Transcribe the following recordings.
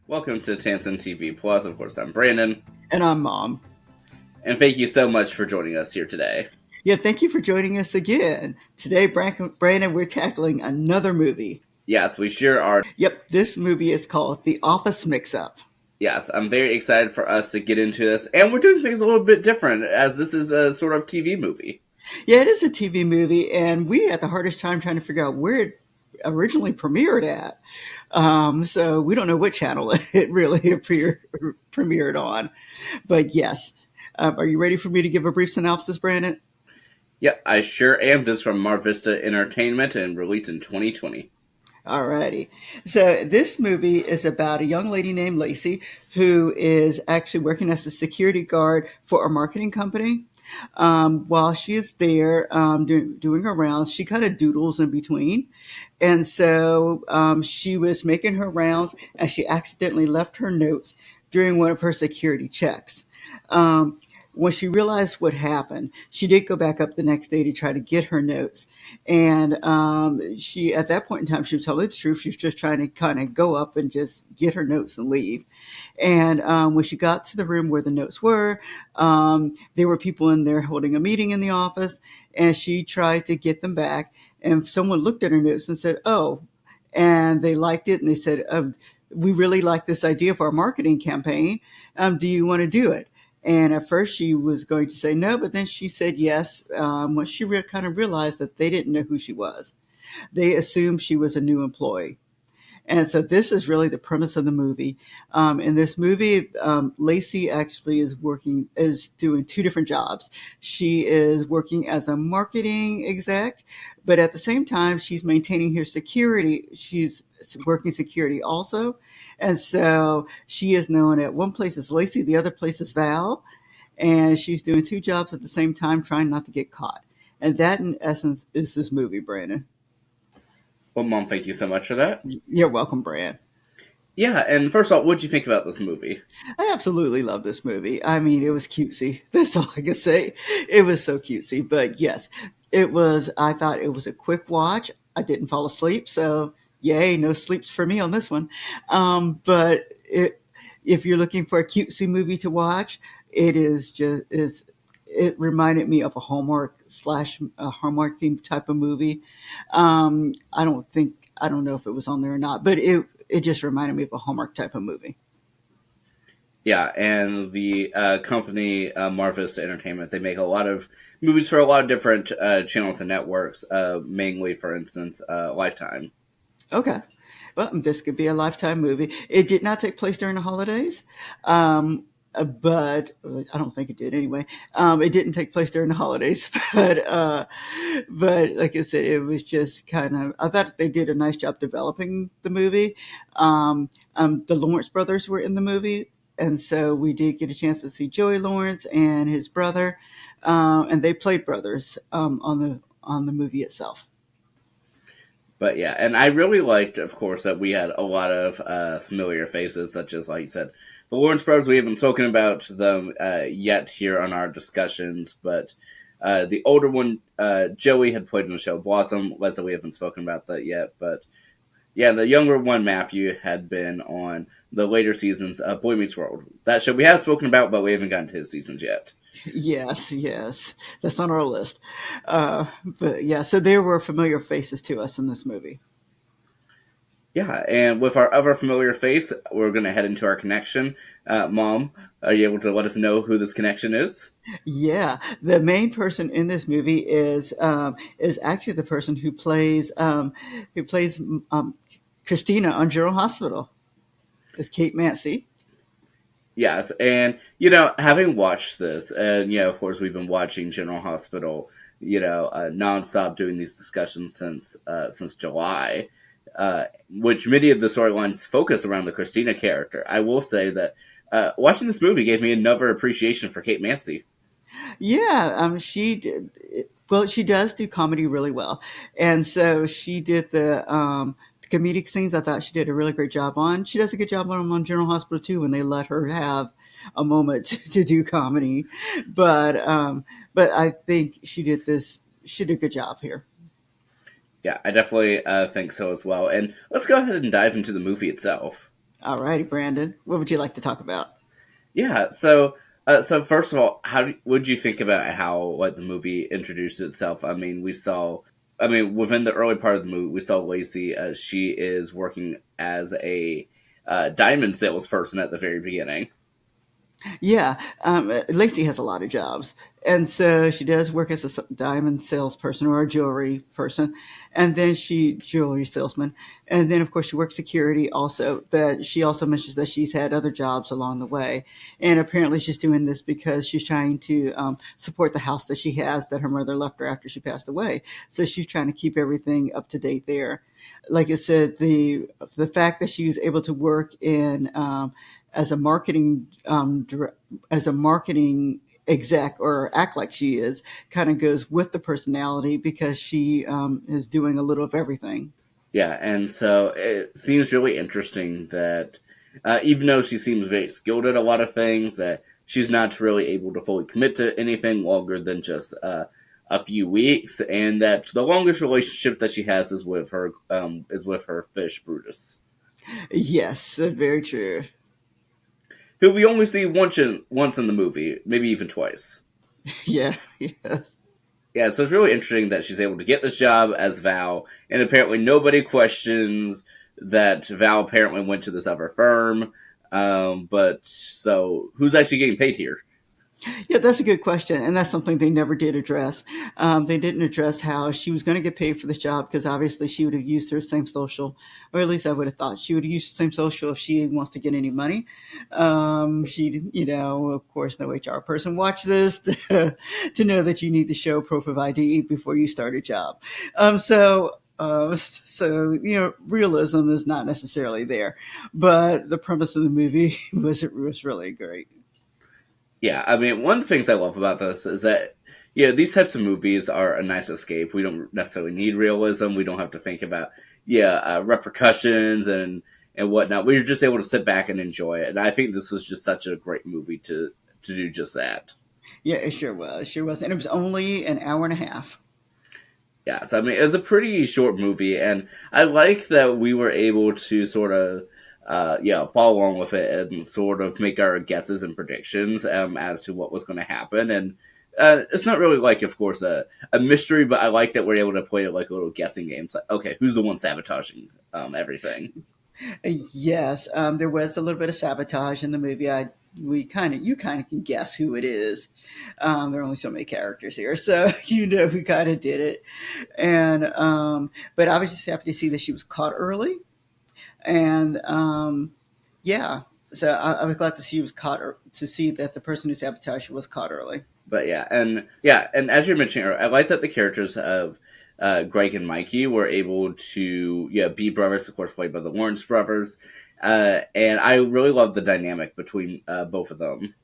Welcome to Tansson TV Plus. Of course, I'm Brandon, And I'm Mom. and thank you so much for joining us here today. Yeah, thank you for joining us again. Today, Brandon, we're tackling another movie. Yes, we sure are. Yep, this movie is called The Office Mix-Up. Yes, I'm very excited for us to get into this, and we're doing things a little bit different as this is a sort of TV movie. Yeah, it is a TV movie, and we had the hardest time trying to figure out where it originally premiered at. So we don't know what channel it really premiered on. But yes, are you ready for me to give a brief synopsis, Brandon? Yep, I sure am. This is from Mar Vista Entertainment and released in 2020. Alrighty. So this movie is about a young lady named Lacey who is actually working as a security guard for a marketing company. While she is there doing her rounds, she kind of doodles in between. And so she was making her rounds and she accidentally left her notes during one of her security checks. Um, when she realized what happened, she did go back up the next day to try to get her notes. And she, at that point in time, she was telling the truth. She was just trying to kind of go up and just get her notes and leave. And when she got to the room where the notes were, there were people in there holding a meeting in the office, and she tried to get them back. And someone looked at her notes and said, "Oh," and they liked it, and they said, "We really like this idea for our marketing campaign. Do you want to do it?" And at first she was going to say no, but then she said yes when she kind of realized that they didn't know who she was. They assumed she was a new employee. And so this is really the premise of the movie. In this movie, Lacey actually is doing two different jobs. She is working as a marketing exec, but at the same time, she's maintaining her security. She's working security also. And so she is known at one place as Lacey, the other place is Val. And she's doing two jobs at the same time, trying not to get caught. And that, in essence, is this movie, Brandon. Well, Mom, thank you so much for that. You're welcome, Brand. Yeah, and first of all, what did you think about this movie? I absolutely love this movie. I mean, it was cutesy. That's all I can say. It was so cutesy. But yes, it was. I thought it was a quick watch. I didn't fall asleep, so yay, no sleeps for me on this one. But if you're looking for a cutesy movie to watch, it is just is. It reminded me of a Hallmark slash a Hallmarking type of movie. I don't know if it was on there or not, but it just reminded me of a Hallmark type of movie. Yeah, and the company Mar Vista Entertainment, they make a lot of movies for a lot of different channels and networks, mainly, for instance, Lifetime. Okay. Well, this could be a Lifetime movie. It did not take place during the holidays, but I don't think it did anyway. It didn't take place during the holidays, but like I said, it was just kind of. I thought they did a nice job developing the movie. The Lawrence brothers were in the movie, and so we did get a chance to see Joey Lawrence and his brother, and they played brothers on the movie itself. But yeah, and I really liked, of course, that we had a lot of familiar faces, such as, like you said, the Lawrence brothers. We haven't spoken about them yet here on our discussions, but the older one, Joey, had played in the show Blossom. Leslie, we haven't spoken about that yet, but yeah, the younger one, Matthew, had been on the later seasons of Boy Meets World. That show we have spoken about, but we haven't gotten to his seasons yet. Yes, yes, that's on our list. But yeah, so there were familiar faces to us in this movie. Yeah, and with our other familiar face, we're going to head into our connection. Mom, are you able to let us know who this connection is? Yeah, the main person in this movie is actually the person who plays Christina on General Hospital. Is Kate Mansi. Yes, and having watched this, and of course, we've been watching General Hospital, nonstop doing these discussions since July, which many of the storylines focus around the Christina character. I will say that watching this movie gave me another appreciation for Kate Mansi. Yeah, she did. Well, she does do comedy really well, and so she did the comedic scenes. I thought she did a really great job on. She does a good job on General Hospital too when they let her have a moment to do comedy. But but I think she did this. She did a good job here. Yeah, I definitely think so as well. And let's go ahead and dive into the movie itself. All righty, Brandon. What would you like to talk about? Yeah. So first of all, would you think about how like the movie introduced itself? I mean, within the early part of the movie, we saw Lacey as she is working as a diamond salesperson at the very beginning. Yeah, Lacey has a lot of jobs, and so she does work as a diamond salesperson or a jewelry person, and then she jewelry salesman, and then of course she works security also. But she also mentions that she's had other jobs along the way, and apparently she's doing this because she's trying to support the house that she has that her mother left her after she passed away. So she's trying to keep everything up to date there. Like I said, the fact that she was able to work in as a marketing as a marketing exec or act like she is kind of goes with the personality because she is doing a little of everything. Yeah, and so it seems really interesting that even though she seems very skilled at a lot of things, that she's not really able to fully commit to anything longer than just a few weeks, and that the longest relationship that she has is with her fish Brutus, Yes, that's very true. who we only see once in the movie, maybe even twice. Yeah, yeah. Yeah, so it's really interesting that she's able to get this job as Val, and apparently nobody questions that Val apparently went to this other firm. But so who's actually getting paid here? Yeah, that's a good question, and that's something they never did address. They didn't address how she was going to get paid for this job because obviously she would have used her same social, or at least I would have thought she would have used the same social if she wants to get any money. She, of course, no HR person watch this to know that you need to show proof of ID before you start a job. Realism is not necessarily there, but the premise of the movie was really great. Yeah, I mean, one of the things I love about this is that these types of movies are a nice escape. We don't necessarily need realism. We don't have to think about repercussions and whatnot. We're just able to sit back and enjoy it. And I think this was just such a great movie to do just that. Yeah, it sure was. Sure was. And it was only an hour and a half. Yeah, so I mean, it was a pretty short movie, and I like that we were able to sort of, follow along with it and sort of make our guesses and predictions as to what was going to happen. And it's not really like, of course, a mystery, but I like that we're able to play like a little guessing game. It's like, okay, who's the one sabotaging everything? Yes, there was a little bit of sabotage in the movie. You kind of can guess who it is. There are only so many characters here, so we kind of did it. And but I was just happy to see that she was caught early, and yeah, so I was glad to see she was caught to see that the person who sabotaged her was caught early. But and as you're mentioning, I like that the characters of Greg and Mikey were able to be brothers, of course, played by the Lawrence brothers, and I really love the dynamic between both of them.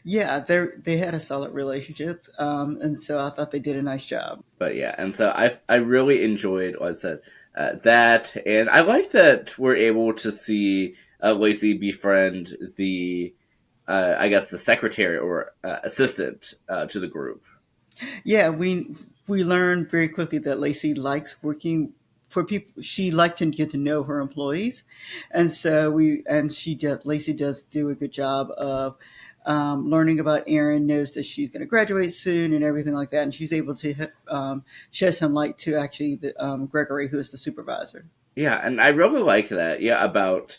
Yeah, they had a solid relationship, and so I thought they did a nice job. But yeah, and so I really enjoyed, like I said, that, and I like that we're able to see Lacey befriend the I guess the secretary or assistant to the group. Yeah, we learned very quickly that Lacey likes working for people. She liked to get to know her employees, and so Lacey does do a good job of learning about Erin. Knows that she's going to graduate soon and everything like that, and she's able to shed some light to actually Gregory, who is the supervisor. Yeah, and I really like that. Yeah, about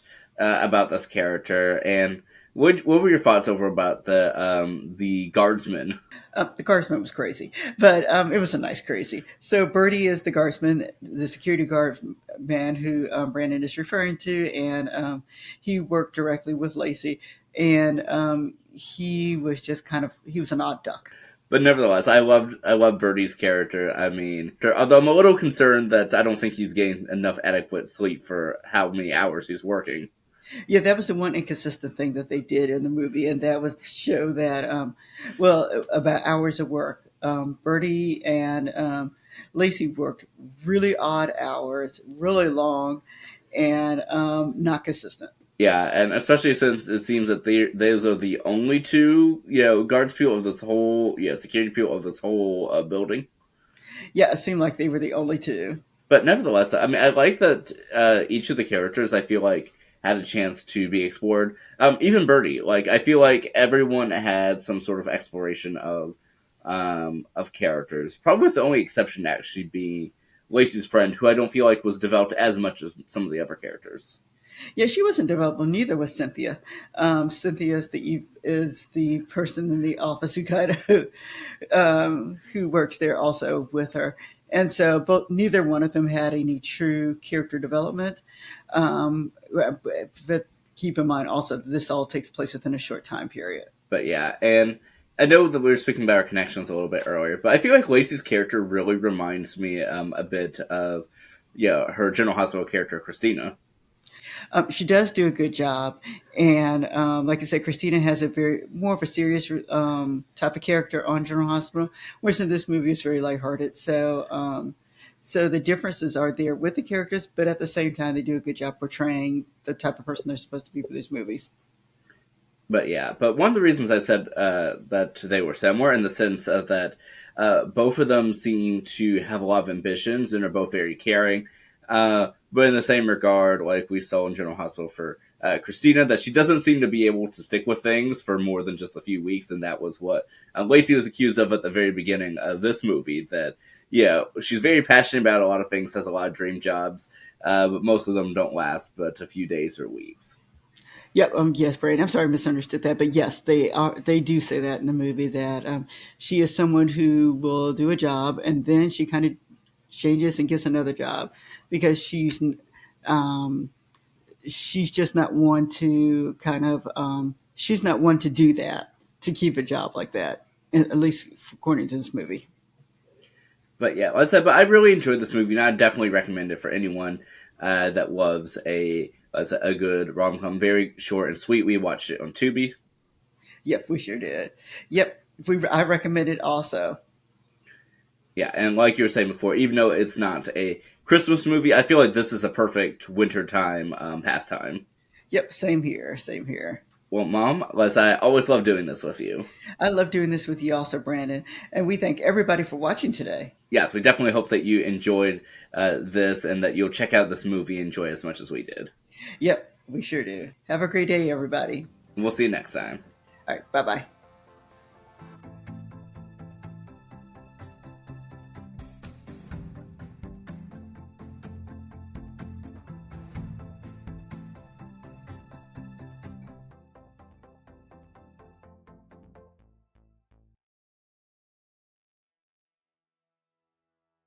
this character. And what were your thoughts over about the guardsman? The guardsman was crazy, but it was a nice crazy. So Bertie is the guardsman, the security guard man who Brandon is referring to, and he worked directly with Lacey, and he was just he was an odd duck. But nevertheless, I loved Birdie's character. I mean, although I'm a little concerned that I don't think he's getting enough adequate sleep for how many hours he's working. Yeah, that was the one inconsistent thing that they did in the movie, and that was to show that, about hours of work. Bertie and Lacey worked really odd hours, really long, and not consistent. Yeah, and especially since it seems that those are the only two, guards people of this whole, security people of this whole building. Yeah, it seemed like they were the only two. But nevertheless, I mean, I like that each of the characters, I feel like, had a chance to be explored. Even Birdie, like I feel like everyone had some sort of exploration of characters. Probably with the only exception actually being Lacey's friend, who I don't feel like was developed as much as some of the other characters. Yeah, she wasn't developed. Well, neither was Cynthia. Cynthia is the person in the office who works there also with her, and so both neither one of them had any true character development. But keep in mind also that this all takes place within a short time period. But yeah, and I know that we were speaking about our connections a little bit earlier, but I feel like Lacey's character really reminds me a bit of her General Hospital character Christina. She does do a good job, and like I said, Christina has a very more of a serious type of character on General Hospital, whereas in this movie it's very lighthearted. So the differences are there with the characters, but at the same time they do a good job portraying the type of person they're supposed to be for these movies. But yeah, but one of the reasons I said that they were similar in the sense of that both of them seem to have a lot of ambitions and are both very caring. But in the same regard, like we saw in General Hospital for Christina, that she doesn't seem to be able to stick with things for more than just a few weeks, and that was what Lacey was accused of at the very beginning of this movie. That yeah, she's very passionate about a lot of things, has a lot of dream jobs, but most of them don't last but a few days or weeks. Yep. Yes, Brian. I'm sorry, I misunderstood that, but yes, they are. They do say that in the movie that she is someone who will do a job and then she kind of changes and gets another job because um, she's just not one to she's not one to do that to keep a job like that. At least according to this movie. But yeah, like I said, but I really enjoyed this movie, and I definitely recommend it for anyone that loves a good rom com. Very short and sweet. We watched it on Tubi. Yep, we sure did. Yep, I recommend it also. Yeah, and like you were saying before, even though it's not a Christmas movie, I feel like this is a perfect wintertime pastime. Yep, same here. Same here. Well, Mom, Les, I always love doing this with you. I love doing this with you also, Brandon. And we thank everybody for watching today. Yes, we definitely hope that you enjoyed this and that you'll check out this movie and enjoy it as much as we did. Yep, we sure do. Have a great day, everybody. And we'll see you next time. All right, bye bye.